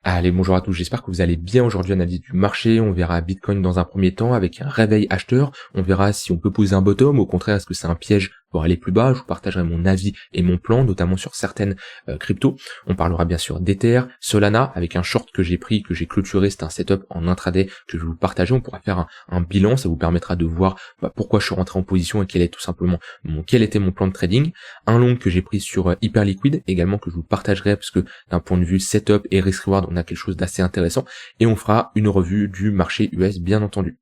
Allez, bonjour à tous, j'espère que vous allez bien. Aujourd'hui, analyse du marché, on verra Bitcoin dans un premier temps avec un réveil acheteur, on verra si on peut poser un bottom, au contraire, est-ce que c'est un piège pour aller plus bas. Je vous partagerai mon avis et mon plan, notamment sur certaines cryptos. On parlera bien sûr d'Ether, Solana, avec un short que j'ai pris, que j'ai clôturé, c'est un setup en intraday que je vais vous partager. On pourra faire un bilan, ça vous permettra de voir pourquoi je suis rentré en position et quel était mon plan de trading. Un long que j'ai pris sur Hyperliquid, également que je vous partagerai, parce que d'un point de vue setup et risk reward, on a quelque chose d'assez intéressant, et on fera une revue du marché US bien entendu.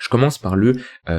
Je commence par le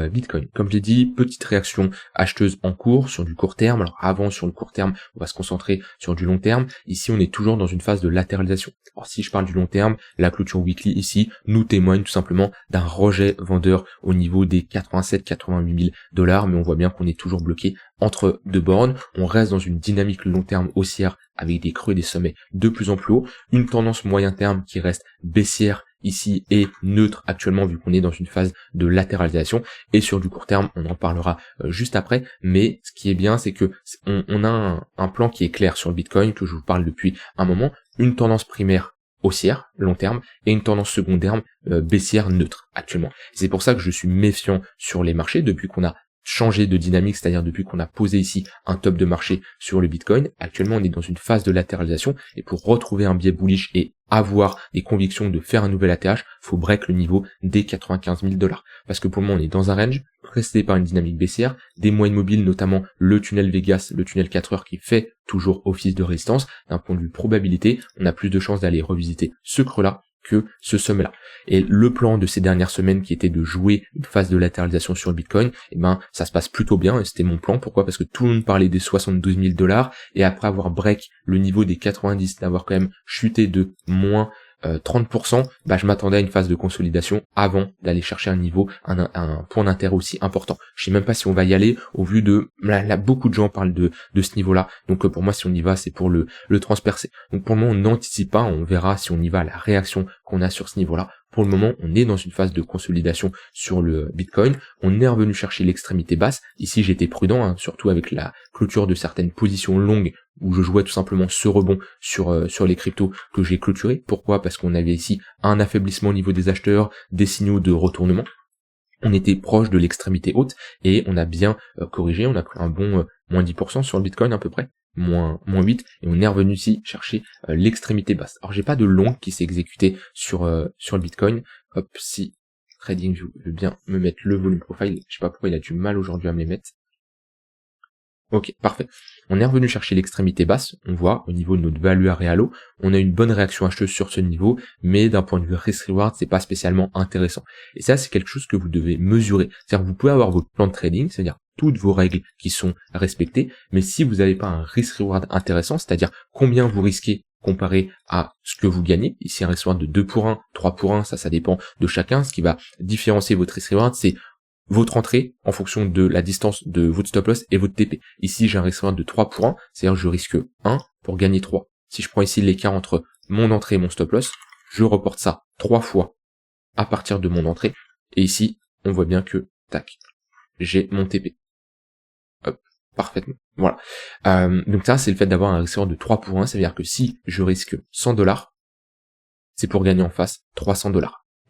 Bitcoin. Comme je l'ai dit, petite réaction acheteuse en cours sur du court terme. Alors avant, sur le court terme, on va se concentrer sur du long terme. Ici, on est toujours dans une phase de latéralisation. Alors si je parle du long terme, la clôture weekly ici nous témoigne tout simplement d'un rejet vendeur au niveau des 87-88 000 $, mais on voit bien qu'on est toujours bloqué entre deux bornes. On reste dans une dynamique long terme haussière avec des creux et des sommets de plus en plus hauts. Une tendance moyen terme qui reste baissière ici est neutre actuellement vu qu'on est dans une phase de latéralisation, et sur du court terme on en parlera juste après, mais ce qui est bien c'est que on a un plan qui est clair sur le Bitcoin, que je vous parle depuis un moment, une tendance primaire haussière long terme et une tendance secondaire baissière neutre actuellement. C'est pour ça que je suis méfiant sur les marchés depuis qu'on a changé de dynamique, c'est-à-dire depuis qu'on a posé ici un top de marché sur le Bitcoin. Actuellement on est dans une phase de latéralisation, et pour retrouver un biais bullish et avoir des convictions de faire un nouvel ATH, faut break le niveau des 95 000 $. Parce que pour le moment on est dans un range précédé par une dynamique baissière, des moyennes mobiles, notamment le tunnel Vegas, le tunnel 4 heures qui fait toujours office de résistance. D'un point de vue probabilité, on a plus de chances d'aller revisiter ce creux-là que ce sommet-là. Et le plan de ces dernières semaines qui était de jouer une phase de latéralisation sur le Bitcoin, ça se passe plutôt bien, et c'était mon plan. Pourquoi? Parce que tout le monde parlait des 72 000 $, et après avoir break le niveau des 90, d'avoir quand même chuté de moins 30%, je m'attendais à une phase de consolidation avant d'aller chercher un niveau, un point d'intérêt aussi important. Je sais même pas si on va y aller, au vu de, là beaucoup de gens parlent de ce niveau-là, donc pour moi si on y va c'est pour le transpercer. Donc pour le moment on n'anticipe pas, on verra si on y va à la réaction qu'on a sur ce niveau-là. Pour le moment, on est dans une phase de consolidation sur le Bitcoin. On est revenu chercher l'extrémité basse. Ici, j'étais prudent, surtout avec la clôture de certaines positions longues où je jouais tout simplement ce rebond sur les cryptos que j'ai clôturé. Pourquoi? Parce qu'on avait ici un affaiblissement au niveau des acheteurs, des signaux de retournement. On était proche de l'extrémité haute et on a bien corrigé. On a pris un bon moins 10% sur le Bitcoin à peu près. Moins 8, et on est revenu ici chercher l'extrémité basse. Alors j'ai pas de long qui s'est exécuté sur le Bitcoin. Hop, si trading, je veux bien me mettre le volume profile. Je sais pas pourquoi il a du mal aujourd'hui à me les mettre. Ok, parfait. On est revenu chercher l'extrémité basse, on voit au niveau de notre value à réalo, on a une bonne réaction acheteuse sur ce niveau, mais d'un point de vue risk-reward, c'est pas spécialement intéressant. Et ça, c'est quelque chose que vous devez mesurer. C'est-à-dire que vous pouvez avoir votre plan de trading, c'est-à-dire toutes vos règles qui sont respectées, mais si vous n'avez pas un risk-reward intéressant, c'est-à-dire combien vous risquez comparé à ce que vous gagnez, ici un risk-reward de 2 pour 1, 3 pour 1, ça dépend de chacun. Ce qui va différencier votre risk-reward, c'est votre entrée en fonction de la distance de votre stop loss et votre TP. Ici, j'ai un risque de 3 pour 1, c'est-à-dire que je risque 1 pour gagner 3. Si je prends ici l'écart entre mon entrée et mon stop loss, je reporte ça 3 fois à partir de mon entrée. Et ici, on voit bien que, tac, j'ai mon TP. Hop, parfaitement. Voilà. Donc ça, c'est le fait d'avoir un risque de 3 pour 1, c'est-à-dire que si je risque 100 $, c'est pour gagner en face 300 $.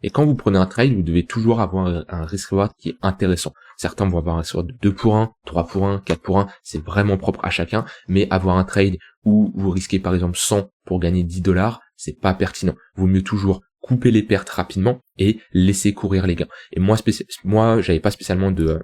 Et quand vous prenez un trade, vous devez toujours avoir un risk-reward qui est intéressant. Certains vont avoir un risk-reward de 2 pour 1, 3 pour 1, 4 pour 1, c'est vraiment propre à chacun, mais avoir un trade où vous risquez par exemple 100 pour gagner 10 $, c'est pas pertinent. Vaut mieux toujours couper les pertes rapidement et laisser courir les gains. Et moi j'avais pas spécialement de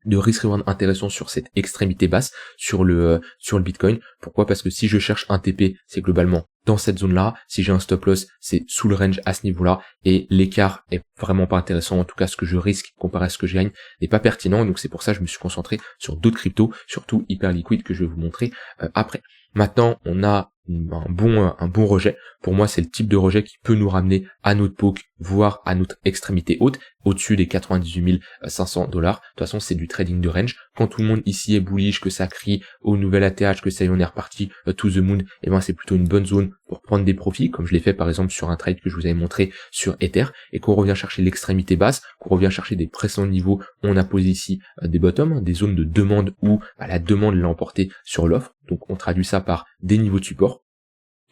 risk reward intéressant sur cette extrémité basse sur le Bitcoin. Pourquoi? Parce que si je cherche un TP, c'est globalement dans cette zone-là. Si j'ai un stop loss, c'est sous le range à ce niveau-là, et l'écart est vraiment pas intéressant. En tout cas, ce que je risque comparé à ce que je gagne n'est pas pertinent. Donc c'est pour ça que je me suis concentré sur d'autres cryptos, surtout Hyperliquid, que je vais vous montrer après. Maintenant, on a un bon rejet. Pour moi, c'est le type de rejet qui peut nous ramener à notre poke, voire à notre extrémité haute, au-dessus des 98 500 $. De toute façon, c'est du trading de range. Quand tout le monde ici est bullish, que ça crie au nouvel ATH, que ça y est, on est reparti to the moon, c'est plutôt une bonne zone pour prendre des profits, comme je l'ai fait par exemple sur un trade que je vous avais montré sur Ether, et qu'on revient chercher l'extrémité basse, qu'on revient chercher des précédents niveaux, on a posé ici des bottoms, des zones de demande où la demande l'a emporté sur l'offre. Donc on traduit ça par des niveaux de support.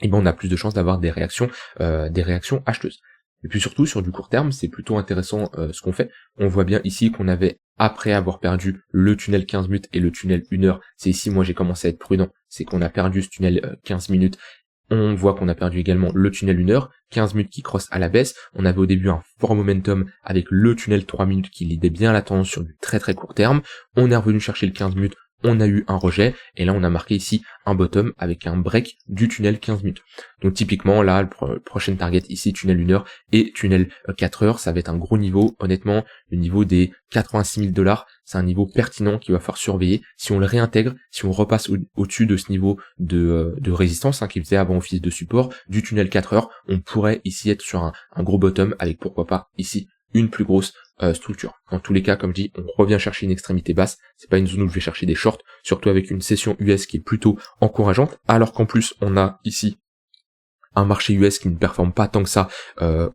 et ben on a plus de chances d'avoir des réactions acheteuses. Et puis surtout sur du court terme, c'est plutôt intéressant ce qu'on fait. On voit bien ici qu'on avait, après avoir perdu le tunnel 15 minutes et le tunnel 1 heure, c'est ici moi j'ai commencé à être prudent, c'est qu'on a perdu ce tunnel 15 minutes. On voit qu'on a perdu également le tunnel 1 heure, 15 minutes qui cross à la baisse. On avait au début un fort momentum avec le tunnel 3 minutes qui lidait bien la tendance sur du très très court terme. On est revenu chercher le 15 minutes, on a eu un rejet, et là on a marqué ici un bottom avec un break du tunnel 15 minutes. Donc typiquement là, le prochain target ici, tunnel 1 heure et tunnel 4 heures, ça va être un gros niveau. Honnêtement, le niveau des 86 000 $, c'est un niveau pertinent qu'il va falloir surveiller. Si on le réintègre, si on repasse au-dessus de ce niveau de résistance qui faisait avant office de support du tunnel 4 heures, on pourrait ici être sur un gros bottom avec pourquoi pas ici une plus grosse structure. Dans tous les cas, comme je dis, on revient chercher une extrémité basse, c'est pas une zone où je vais chercher des shorts, surtout avec une session US qui est plutôt encourageante, alors qu'en plus on a ici un marché US qui ne performe pas tant que ça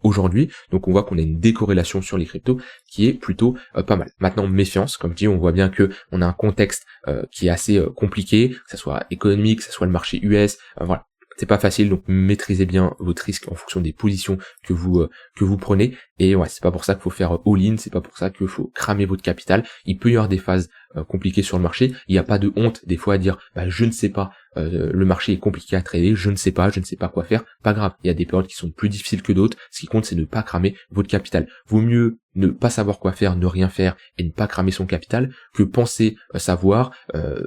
aujourd'hui, donc on voit qu'on a une décorrélation sur les cryptos qui est plutôt pas mal. Maintenant, méfiance, comme je dis, on voit bien que on a un contexte qui est assez compliqué, que ça soit économique, que ça soit le marché US, voilà. C'est pas facile, donc maîtrisez bien votre risque en fonction des positions que vous prenez. Et ouais, c'est pas pour ça qu'il faut faire all-in, c'est pas pour ça qu'il faut cramer votre capital. Il peut y avoir des phases compliquées sur le marché. Il n'y a pas de honte des fois à dire je ne sais pas, le marché est compliqué à trader, je ne sais pas quoi faire. Pas grave, il y a des périodes qui sont plus difficiles que d'autres. Ce qui compte, c'est ne pas cramer votre capital. Vaut mieux ne pas savoir quoi faire, ne rien faire et ne pas cramer son capital que penser savoir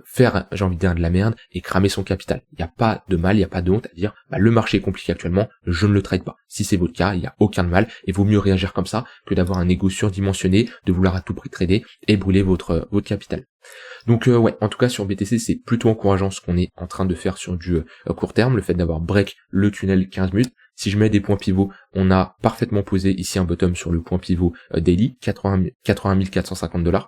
faire, j'ai envie de dire, de la merde et cramer son capital. Il n'y a pas de mal, il n'y a pas de honte à dire le marché est compliqué actuellement, je ne le trade pas. Si c'est votre cas, il n'y a aucun mal et vaut mieux réagir comme ça que d'avoir un ego surdimensionné, de vouloir à tout prix trader et brûler votre capital. Donc ouais, en tout cas sur BTC c'est plutôt encourageant ce qu'on est en train de faire sur du court terme, le fait d'avoir break le tunnel 15 minutes. Si je mets des points pivots, on a parfaitement posé ici un bottom sur le point pivot daily, 80 450 $.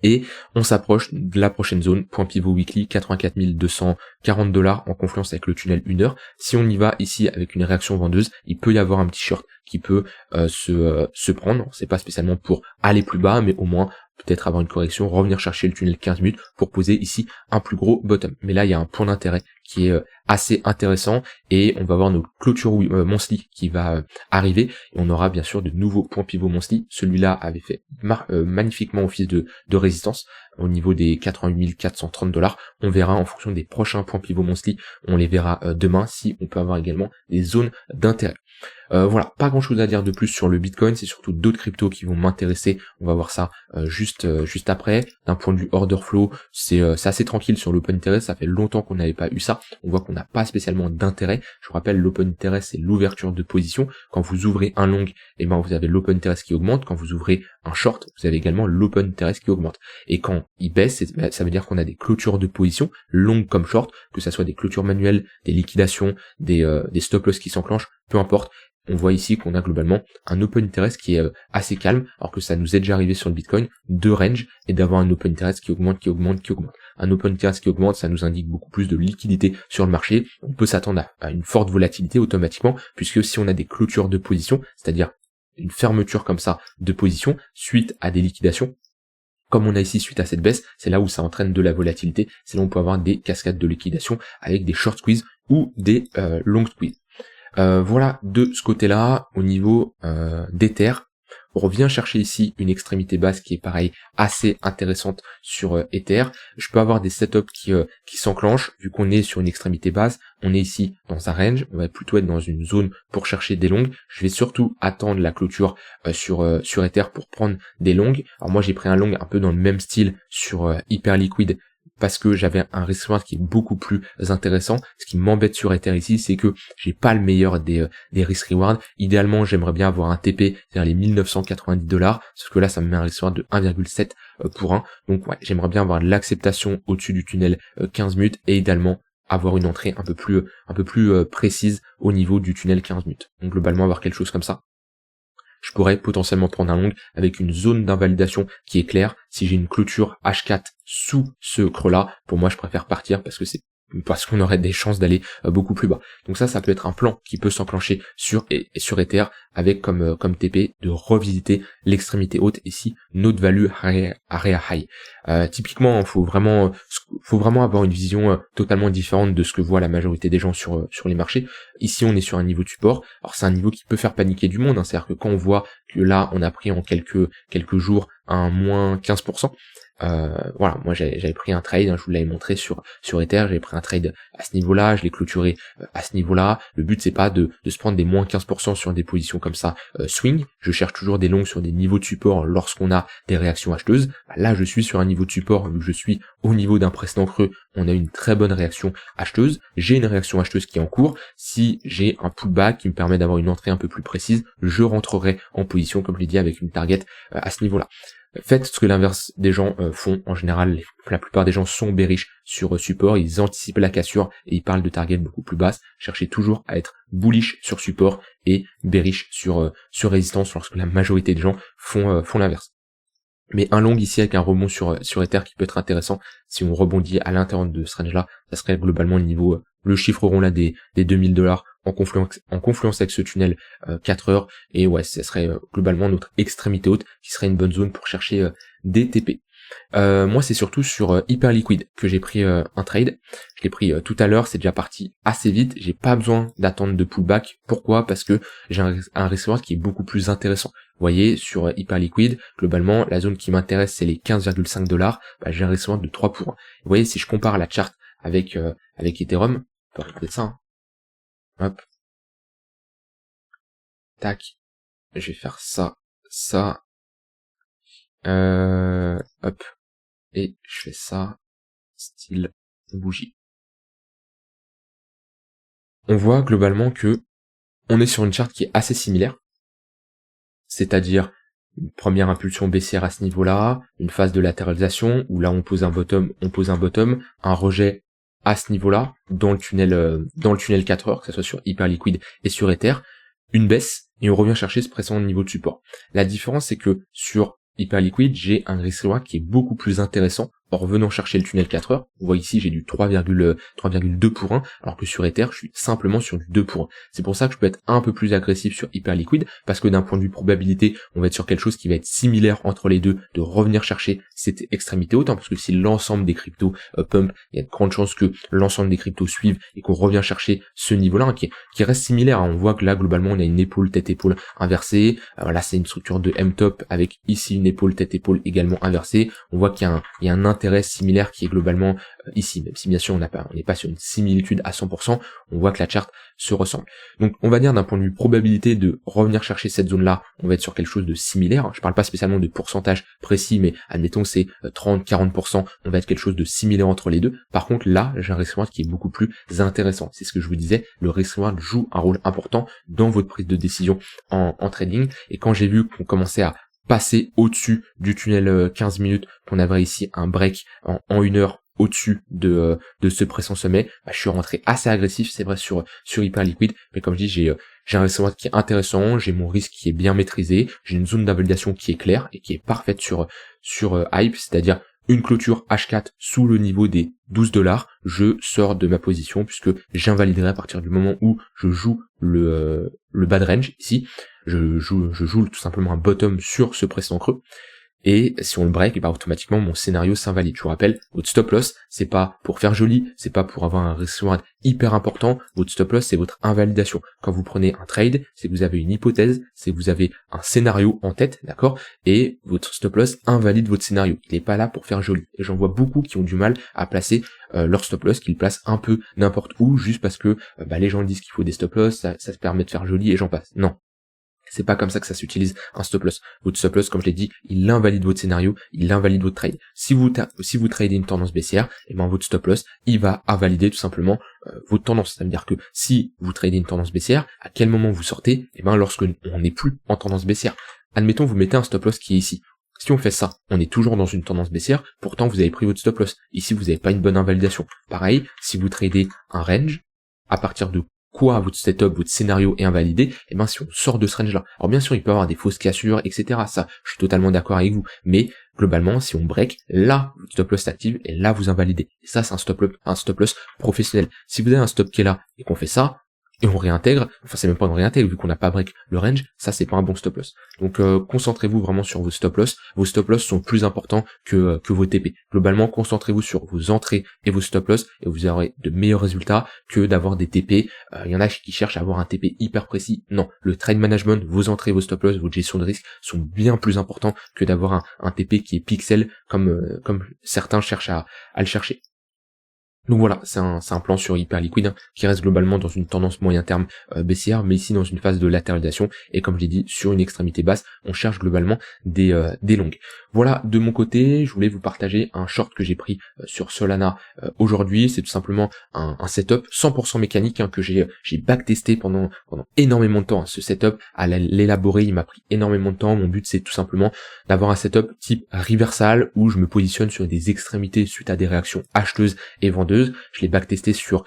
Et on s'approche de la prochaine zone, point pivot weekly, 84 240 $ en confluence avec le tunnel 1 heure. Si on y va ici avec une réaction vendeuse, il peut y avoir un petit short qui peut se prendre. C'est pas spécialement pour aller plus bas, mais au moins peut-être avoir une correction, revenir chercher le tunnel 15 minutes pour poser ici un plus gros bottom. Mais là, il y a un point d'intérêt qui est assez intéressant et on va voir nos clôtures monthly qui va arriver et on aura bien sûr de nouveaux points pivots monthly. Celui-là avait fait magnifiquement office de résistance au niveau des 88 430 $. On verra en fonction des prochains points pivots monthly, on les verra demain si on peut avoir également des zones d'intérêt. Voilà, pas grand chose à dire de plus sur le Bitcoin, c'est surtout d'autres cryptos qui vont m'intéresser, on va voir ça juste après. D'un point de vue order flow, c'est assez tranquille sur l'open interest, ça fait longtemps qu'on n'avait pas eu ça, on voit qu'on n'a pas spécialement d'intérêt. Je vous rappelle, l'open interest c'est l'ouverture de position, quand vous ouvrez un long, et ben vous avez l'open interest qui augmente, quand vous ouvrez un short, vous avez également l'open interest qui augmente. Et quand il baisse, ça veut dire qu'on a des clôtures de position, longues comme short, que ça soit des clôtures manuelles, des liquidations, des stop loss qui s'enclenchent, peu importe. On voit ici qu'on a globalement un open interest qui est assez calme, alors que ça nous est déjà arrivé sur le Bitcoin, de range, et d'avoir un open interest qui augmente. Un open interest qui augmente, ça nous indique beaucoup plus de liquidité sur le marché. On peut s'attendre à une forte volatilité automatiquement, puisque si on a des clôtures de position, c'est-à-dire une fermeture comme ça de position, suite à des liquidations, comme on a ici suite à cette baisse, c'est là où ça entraîne de la volatilité, c'est là où on peut avoir des cascades de liquidation avec des short squeeze ou des long squeeze. Voilà de ce côté-là, au niveau d'Ether, on revient chercher ici une extrémité basse qui est pareil assez intéressante sur Ether. Je peux avoir des setups qui s'enclenchent, vu qu'on est sur une extrémité basse, on est ici dans un range, on va plutôt être dans une zone pour chercher des longues. Je vais surtout attendre la clôture sur Ether pour prendre des longues. Alors moi j'ai pris un long un peu dans le même style sur Hyperliquid, parce que j'avais un risk reward qui est beaucoup plus intéressant. Ce qui m'embête sur Ether ici, c'est que j'ai pas le meilleur des risk rewards. Idéalement, j'aimerais bien avoir un TP vers les 1990 $, sauf que là, ça me met un risk reward de 1,7 pour 1. Donc ouais, j'aimerais bien avoir l'acceptation au-dessus du tunnel 15 minutes et idéalement avoir une entrée un peu plus précise au niveau du tunnel 15 minutes. Donc globalement, avoir quelque chose comme ça. Je pourrais potentiellement prendre un long avec une zone d'invalidation qui est claire. Si j'ai une clôture H4 sous ce creux-là, pour moi, je préfère partir parce que c'est parce qu'on aurait des chances d'aller beaucoup plus bas. Donc ça peut être un plan qui peut s'enclencher sur Ether avec comme TP de revisiter l'extrémité haute ici, Node Value Area High. Typiquement, faut vraiment avoir une vision totalement différente de ce que voit la majorité des gens sur les marchés. Ici, on est sur un niveau de support. Alors c'est un niveau qui peut faire paniquer du monde, hein. C'est-à-dire que quand on voit que là, on a pris en quelques jours un moins 15%. Voilà, moi j'avais pris un trade, hein, je vous l'avais montré sur Ether, j'avais pris un trade à ce niveau-là, je l'ai clôturé à ce niveau-là. Le but c'est pas de se prendre des moins 15% sur des positions comme ça swing. Je cherche toujours des longs sur des niveaux de support lorsqu'on a des réactions acheteuses. Là je suis sur un niveau de support, vu que je suis au niveau d'un précédent creux, on a une très bonne réaction acheteuse. J'ai une réaction acheteuse qui est en cours. Si j'ai un pullback qui me permet d'avoir une entrée un peu plus précise, je rentrerai en position, comme je l'ai dit, avec une target à ce niveau-là. Faites ce que l'inverse des gens font. En général, la plupart des gens sont bearish sur support, ils anticipent la cassure et ils parlent de target beaucoup plus basse. Cherchez toujours à être bullish sur support et bearish sur résistance lorsque la majorité des gens font l'inverse. Mais un long ici avec un rebond sur Ether qui peut être intéressant, si on rebondit à l'intérieur de ce range là, ça serait globalement le niveau, le chiffre rond là des $2000 en confluence avec ce tunnel 4 heures, et ouais, ça serait globalement notre extrémité haute qui serait une bonne zone pour chercher des TP. Moi c'est surtout sur Hyperliquid que j'ai pris un trade. Je l'ai pris tout à l'heure, c'est déjà parti assez vite, j'ai pas besoin d'attendre de pullback. Pourquoi? Parce que j'ai un risk reward qui est beaucoup plus intéressant. Vous voyez, sur Hyperliquid, globalement la zone qui m'intéresse c'est les 15,5 $. J'ai un risk reward de 3 pour 1. Vous voyez, si je compare la charte avec Ethereum, on peut regarder ça, hein. Hop, tac, je vais faire ça, hop, et je fais ça, style bougie. On voit globalement que on est sur une charte qui est assez similaire, c'est-à-dire une première impulsion baissière à ce niveau-là, une phase de latéralisation où là on pose un bottom, un rejet à ce niveau-là, dans le tunnel 4 heures, que ce soit sur Hyperliquid et sur Ether, une baisse, et on revient chercher ce précédent niveau de support. La différence, c'est que sur Hyperliquid, j'ai un risk reward qui est beaucoup plus intéressant en revenant chercher le tunnel 4 heures. Vous voyez ici, j'ai du 3,2 pour 1, alors que sur Ether, je suis simplement sur du 2 pour 1. C'est pour ça que je peux être un peu plus agressif sur Hyperliquid, parce que d'un point de vue probabilité, on va être sur quelque chose qui va être similaire entre les deux, de revenir chercher cette extrémité haute, hein, parce que si l'ensemble des cryptos pump, il y a de grandes chances que l'ensemble des cryptos suivent et qu'on revient chercher ce niveau-là, hein, qui reste similaire, hein. On voit que là, globalement, on a une épaule, tête-épaule inversée. Là, c'est une structure de M-top avec ici une épaule, tête-épaule également inversée. On voit qu'il y a un intérêt similaire qui est globalement ici, même si bien sûr on n'est pas sur une similitude à 100%, on voit que la charte se ressemble. Donc on va dire d'un point de vue probabilité de revenir chercher cette zone-là, on va être sur quelque chose de similaire. Je parle pas spécialement de pourcentage précis, mais admettons que c'est 30-40%, on va être quelque chose de similaire entre les deux. Par contre là, j'ai un risk reward qui est beaucoup plus intéressant. C'est ce que je vous disais, le risk reward joue un rôle important dans votre prise de décision en trading, et quand j'ai vu qu'on commençait à passer au-dessus du tunnel 15 minutes, qu'on avait ici un break en 1 heure au-dessus de ce précédent sommet, je suis rentré assez agressif, c'est vrai, sur Hyperliquid, mais comme je dis, j'ai un risk reward qui est intéressant, j'ai mon risque qui est bien maîtrisé, j'ai une zone d'invalidation qui est claire et qui est parfaite sur Hype, c'est-à-dire une clôture H4 sous le niveau des 12 $, je sors de ma position puisque j'invaliderai à partir du moment où je joue le bad range ici. Je joue tout simplement un bottom sur ce précédent creux. Et si on le break, automatiquement mon scénario s'invalide. Je vous rappelle, votre stop loss, c'est pas pour faire joli, c'est pas pour avoir un risk reward hyper important. Votre stop loss, c'est votre invalidation. Quand vous prenez un trade, c'est que vous avez une hypothèse, c'est que vous avez un scénario en tête, d'accord? Et votre stop loss invalide votre scénario. Il n'est pas là pour faire joli. Et j'en vois beaucoup qui ont du mal à placer leur stop loss, qu'ils placent un peu n'importe où, juste parce que les gens disent qu'il faut des stop loss, ça se permet de faire joli et j'en passe. Non. C'est pas comme ça que ça s'utilise un stop loss. Votre stop loss, comme je l'ai dit, il invalide votre scénario, il invalide votre trade. Si vous tradez une tendance baissière, votre stop loss, il va invalider tout simplement votre tendance. Ça veut dire que si vous tradez une tendance baissière, à quel moment vous sortez? Lorsque on n'est plus en tendance baissière. Admettons, vous mettez un stop loss qui est ici. Si on fait ça, on est toujours dans une tendance baissière, pourtant vous avez pris votre stop loss. Ici, vous n'avez pas une bonne invalidation. Pareil, si vous tradez un range, à partir de pourquoi votre setup, votre scénario est invalidé, et ben si on sort de ce range-là. Alors bien sûr, il peut y avoir des fausses cassures, etc. Ça, je suis totalement d'accord avec vous. Mais globalement, si on break, là, votre stop loss s'active et là, vous invalidez. Et ça, c'est un stop loss professionnel. Si vous avez un stop qui est là et qu'on fait ça, et on réintègre, enfin c'est même pas on réintègre vu qu'on n'a pas break le range, ça c'est pas un bon stop loss. Donc concentrez-vous vraiment sur vos stop loss. Vos stop loss sont plus importants que vos TP. Globalement, concentrez-vous sur vos entrées et vos stop loss et vous aurez de meilleurs résultats que d'avoir des TP. Il y en a qui cherchent à avoir un TP hyper précis. Non, le trade management, vos entrées, vos stop loss, votre gestion de risque sont bien plus importants que d'avoir un TP qui est pixel comme certains cherchent à le chercher. Donc voilà, c'est un plan sur hyper liquide qui reste globalement dans une tendance moyen terme baissière, mais ici dans une phase de latéralisation, et comme je l'ai dit, sur une extrémité basse, on cherche globalement des longues. Voilà, de mon côté, je voulais vous partager un short que j'ai pris sur Solana aujourd'hui. C'est tout simplement un setup 100% mécanique que j'ai backtesté pendant énormément de temps. Ce setup, à l'élaborer, il m'a pris énormément de temps. Mon but, c'est tout simplement d'avoir un setup type reversal où je me positionne sur des extrémités suite à des réactions acheteuses et vendeuses. Je l'ai backtesté sur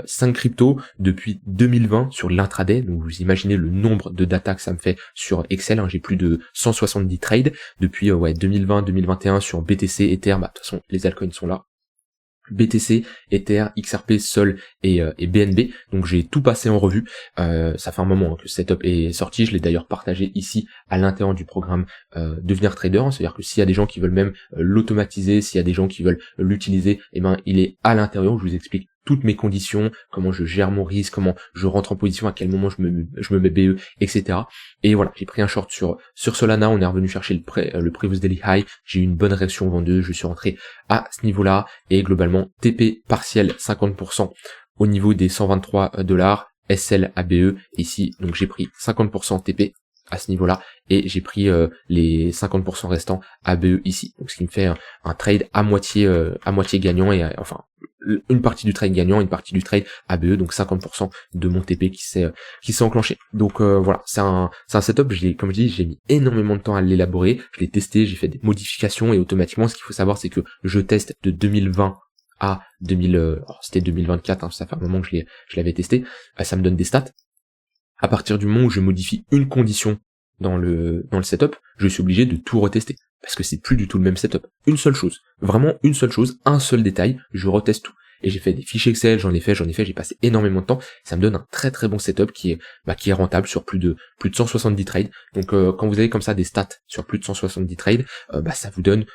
5 cryptos depuis 2020 sur l'intraday. Donc vous imaginez le nombre de data que ça me fait sur Excel. J'ai plus de 170 trades depuis 2020-2021 sur BTC, Ether. De toute façon, les altcoins sont là. BTC, Ether, XRP, Sol et BNB. Donc j'ai tout passé en revue. Ça fait un moment que ce setup est sorti. Je l'ai d'ailleurs partagé ici à l'intérieur du programme Devenir Trader. C'est-à-dire que s'il y a des gens qui veulent même l'automatiser, s'il y a des gens qui veulent l'utiliser, il est à l'intérieur. Je vous explique toutes mes conditions, comment je gère mon risque, comment je rentre en position, à quel moment je me mets BE, etc. Et voilà, j'ai pris un short sur Solana, on est revenu chercher le previous daily high, j'ai eu une bonne réaction vendeuse, je suis rentré à ce niveau-là, et globalement, TP partiel 50% au niveau des $123, SL ABE, ici, donc j'ai pris 50% TP à ce niveau-là, et j'ai pris les 50% restants ABE ici, donc ce qui me fait un trade à moitié gagnant, et enfin une partie du trade gagnant, une partie du trade ABE, donc 50% de mon TP qui s'est enclenché. Donc voilà, c'est un setup, comme je dis, j'ai mis énormément de temps à l'élaborer, je l'ai testé, j'ai fait des modifications, et automatiquement ce qu'il faut savoir c'est que je teste de 2020 à c'était 2024, ça fait un moment que je l'avais testé, ça me donne des stats. À partir du moment où je modifie une condition dans le setup, je suis obligé de tout retester. Parce que c'est plus du tout le même setup. Une seule chose. Vraiment une seule chose, un seul détail, je reteste tout. Et j'ai fait des fichiers Excel, j'en ai fait, j'ai passé énormément de temps. Ça me donne un très très bon setup qui est rentable sur plus de 170 trades. Donc quand vous avez comme ça des stats sur plus de 170 trades, ça vous donne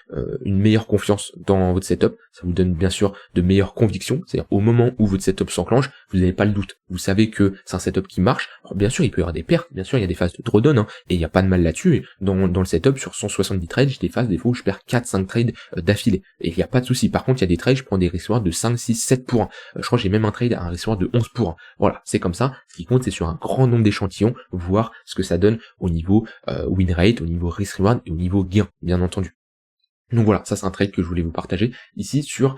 une meilleure confiance dans votre setup. Ça vous donne bien sûr de meilleures convictions. C'est-à-dire au moment où votre setup s'enclenche, vous n'avez pas le doute. Vous savez que c'est un setup qui marche. Alors bien sûr, il peut y avoir des pertes, bien sûr, il y a des phases de drawdown, et il n'y a pas de mal là-dessus. Dans le setup, sur 170 trades, j'ai des phases, des fois où je perds 4-5 trades d'affilée. Et il n'y a pas de souci. Par contre, il y a des trades, je prends des risques de 5, 6, 7 pour 1. Je crois que j'ai même un trade à un risque de 11 pour 1. Voilà, c'est comme ça. Ce qui compte, c'est sur un grand nombre d'échantillons, voir ce que ça donne au niveau win rate, au niveau risk reward et au niveau gain, bien entendu. Donc voilà, ça c'est un trade que je voulais vous partager ici sur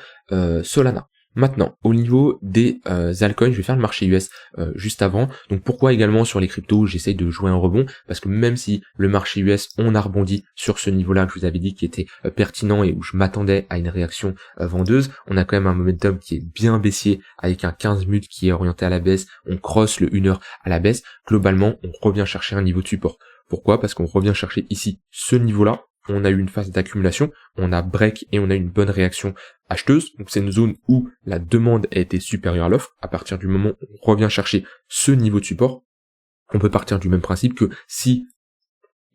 Solana. Maintenant, au niveau des altcoins, je vais faire le marché US juste avant. Donc pourquoi également sur les cryptos, j'essaye de jouer un rebond, parce que même si le marché US, on a rebondi sur ce niveau-là que je vous avais dit qui était pertinent et où je m'attendais à une réaction vendeuse, on a quand même un momentum qui est bien baissier avec un 15 minutes qui est orienté à la baisse, on crosse le 1 heure à la baisse. Globalement, on revient chercher un niveau de support. Pourquoi? Parce qu'on revient chercher ici ce niveau-là. On a eu une phase d'accumulation, on a break et on a une bonne réaction acheteuse. Donc c'est une zone où la demande a été supérieure à l'offre. À partir du moment où on revient chercher ce niveau de support, on peut partir du même principe que si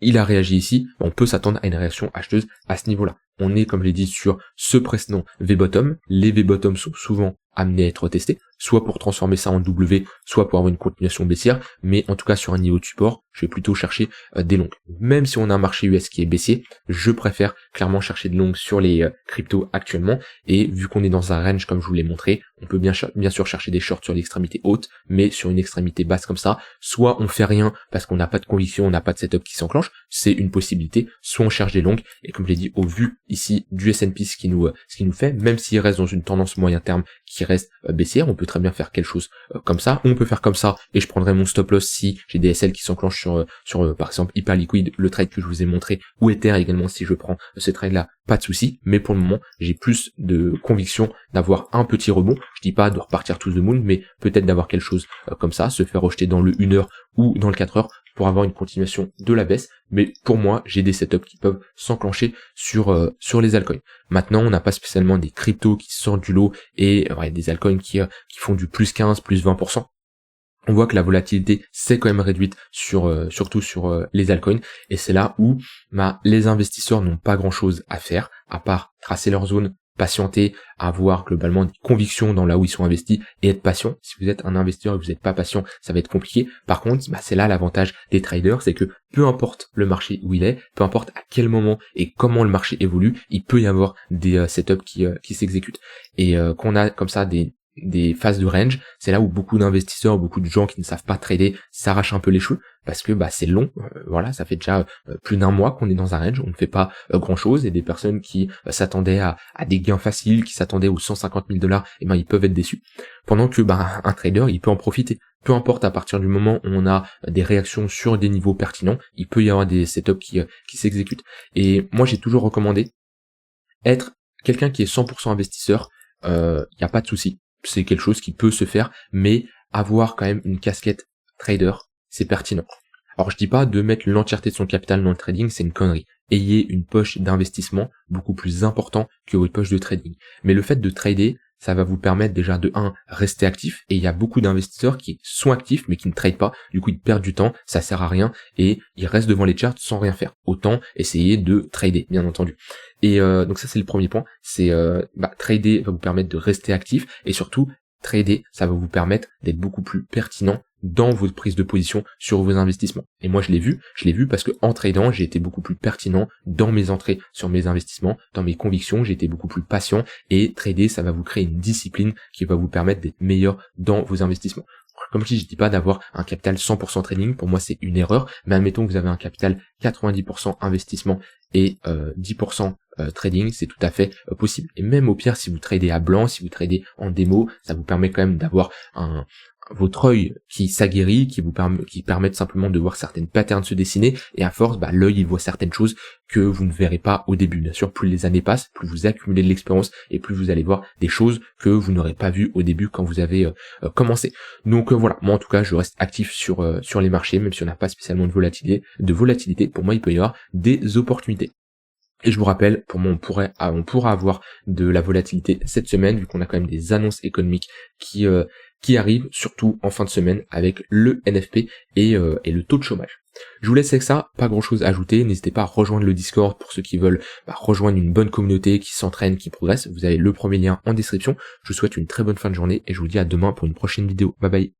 il a réagi ici, on peut s'attendre à une réaction acheteuse à ce niveau-là. On est, comme je l'ai dit, sur ce précédent V-bottom. Les V-bottom sont souvent amenés à être testés, soit pour transformer ça en W, soit pour avoir une continuation baissière, mais en tout cas sur un niveau de support, je vais plutôt chercher des longues. Même si on a un marché US qui est baissier, je préfère clairement chercher des longues sur les cryptos actuellement, et vu qu'on est dans un range comme je vous l'ai montré, on peut bien sûr chercher des shorts sur l'extrémité haute, mais sur une extrémité basse comme ça, soit on fait rien parce qu'on n'a pas de conviction, on n'a pas de setup qui s'enclenche, c'est une possibilité, soit on cherche des longues, et comme je l'ai dit, au vu ici du S&P, ce qui nous fait, même s'il reste dans une tendance moyen terme qui reste baissière, on peut très bien faire quelque chose comme ça. On peut faire comme ça et je prendrai mon stop loss si j'ai des SL qui s'enclenchent sur par exemple Hyperliquid, le trade que je vous ai montré, ou Ether également si je prends ce trade là, pas de souci. Mais pour le moment, j'ai plus de conviction d'avoir un petit rebond. Je dis pas de repartir to the moon, mais peut-être d'avoir quelque chose comme ça, se faire rejeter dans le 1 heure ou dans le 4 heures pour avoir une continuation de la baisse. Mais pour moi, j'ai des setups qui peuvent s'enclencher sur les altcoins. Maintenant, on n'a pas spécialement des cryptos qui sortent du lot et des altcoins qui font du plus 15, plus 20%. On voit que la volatilité s'est quand même réduite surtout sur les altcoins, et c'est là où les investisseurs n'ont pas grand chose à faire à part tracer leur zone, patienter, avoir globalement des convictions dans là où ils sont investis et être patient. Si vous êtes un investisseur et que vous n'êtes pas patient, ça va être compliqué. Par contre, c'est là l'avantage des traders, c'est que peu importe le marché où il est, peu importe à quel moment et comment le marché évolue, il peut y avoir des setups qui s'exécutent. Et qu'on a comme ça des phases de range, c'est là où beaucoup d'investisseurs, beaucoup de gens qui ne savent pas trader s'arrachent un peu les cheveux parce que c'est long. Ça fait déjà plus d'un mois qu'on est dans un range, on ne fait pas grand chose, et des personnes qui s'attendaient à des gains faciles, qui s'attendaient aux 150 000 $, et ils peuvent être déçus. Pendant que un trader, il peut en profiter. Peu importe, à partir du moment où on a des réactions sur des niveaux pertinents, il peut y avoir des setups qui s'exécutent. Et moi j'ai toujours recommandé être quelqu'un qui est 100% investisseur. Il n'y a pas de souci. C'est quelque chose qui peut se faire, mais avoir quand même une casquette trader, c'est pertinent. Alors je dis pas de mettre l'entièreté de son capital dans le trading, c'est une connerie. Ayez une poche d'investissement beaucoup plus important que votre poche de trading. Mais le fait de trader, ça va vous permettre déjà de rester actif, et il y a beaucoup d'investisseurs qui sont actifs mais qui ne tradent pas, du coup ils perdent du temps, ça sert à rien, et ils restent devant les charts sans rien faire. Autant essayer de trader, bien entendu. Et donc ça c'est le premier point, c'est trader va vous permettre de rester actif, et surtout trader, ça va vous permettre d'être beaucoup plus pertinent dans votre prise de position sur vos investissements. Et moi je l'ai vu parce que en tradant, j'ai été beaucoup plus pertinent dans mes entrées sur mes investissements, dans mes convictions, j'ai été beaucoup plus patient, et trader, ça va vous créer une discipline qui va vous permettre d'être meilleur dans vos investissements. Comme je dis pas d'avoir un capital 100% trading, pour moi c'est une erreur, mais admettons que vous avez un capital 90% investissement et 10% trading, c'est tout à fait possible. Et même au pire, si vous tradez à blanc, si vous tradez en démo, ça vous permet quand même d'avoir votre œil qui s'aguerrit, qui permet simplement de voir certaines patterns se dessiner, et à force, l'œil il voit certaines choses que vous ne verrez pas au début. Bien sûr, plus les années passent, plus vous accumulez de l'expérience, et plus vous allez voir des choses que vous n'aurez pas vues au début quand vous avez commencé. Donc voilà, moi en tout cas, je reste actif sur les marchés, même si on n'a pas spécialement de volatilité. Pour moi, il peut y avoir des opportunités. Et je vous rappelle, pour moi, on pourra avoir de la volatilité cette semaine, vu qu'on a quand même des annonces économiques qui arrivent, surtout en fin de semaine, avec le NFP et le taux de chômage. Je vous laisse avec ça, pas grand chose à ajouter, n'hésitez pas à rejoindre le Discord pour ceux qui veulent rejoindre une bonne communauté, qui s'entraîne, qui progresse, vous avez le premier lien en description. Je vous souhaite une très bonne fin de journée, et je vous dis à demain pour une prochaine vidéo. Bye bye.